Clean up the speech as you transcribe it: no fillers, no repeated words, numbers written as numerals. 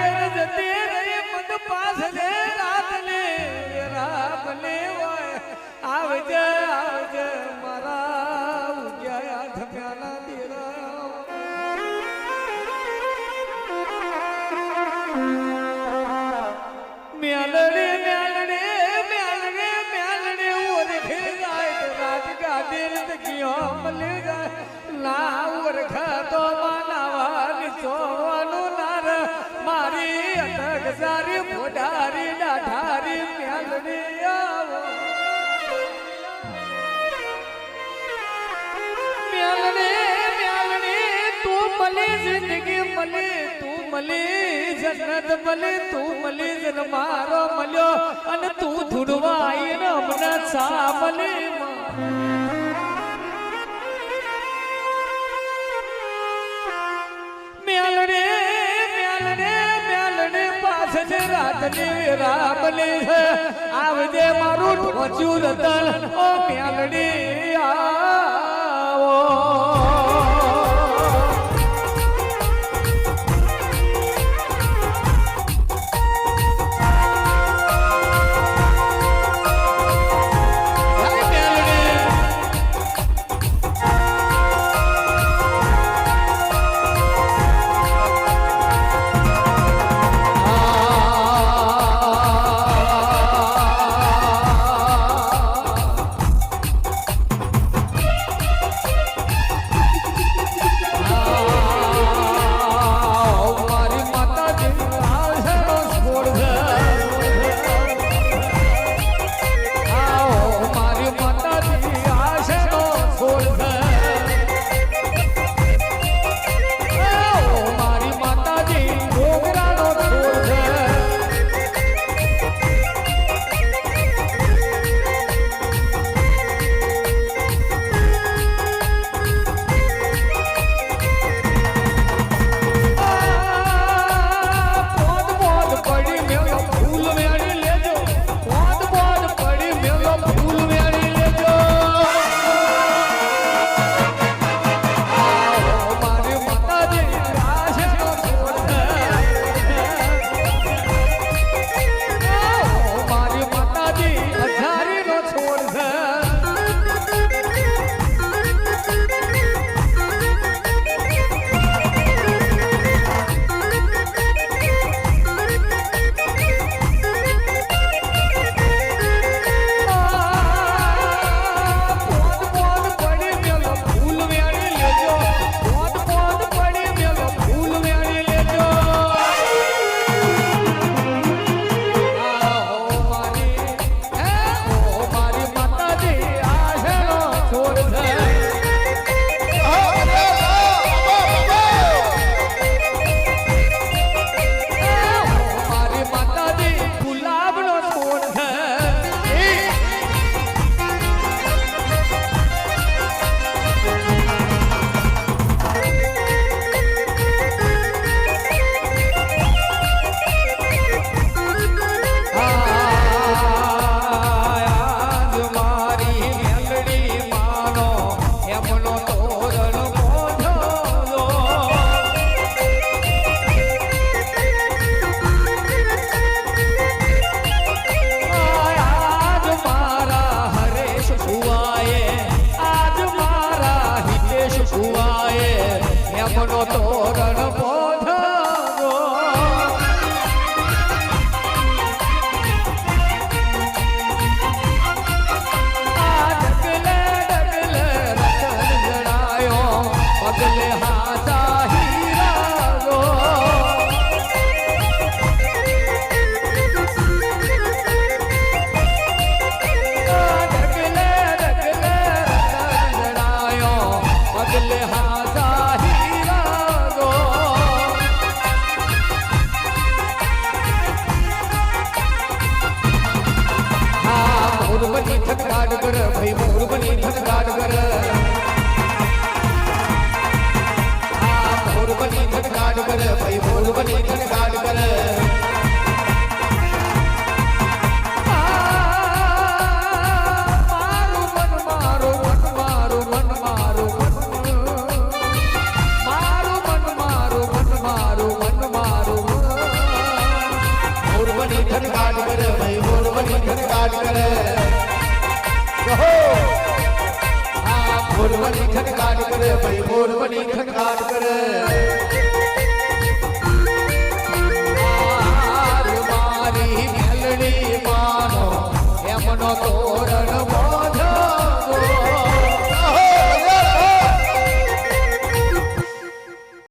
ઘેર જતી રહી મત પાસ લે રાત લે રામ લે આવજે આવજે મારા ઉગ્યા ધમ્યાના દીરા મેલડે મેલડે મેલડે મેલડે ઓર ખેરાય રાત ગાદીર તકિયો મલે જાય ના ઓરખા તો માનવાની સોવાનું નાર મારી અટક સારી મોઢારી ડાઢારી મેલડી આવો મેલડી મેલડી તું મલી જિંદગી મલી તું મલી જન્નત મલી તું મલી જન મારો મળ્યો અને તું ધૂડવાઈ ને હમણાં સા મલી મેલડે મેલડે મેલડે પાછળ રાતની રામલી છે આવજે મારું ઢોચ્યું રતન ઓ મેલડી આવો બની ખટકાટ કરે કહો હા મોર બની ખટકાટ કરે ભાઈ મોર બની ખટકાટ કરે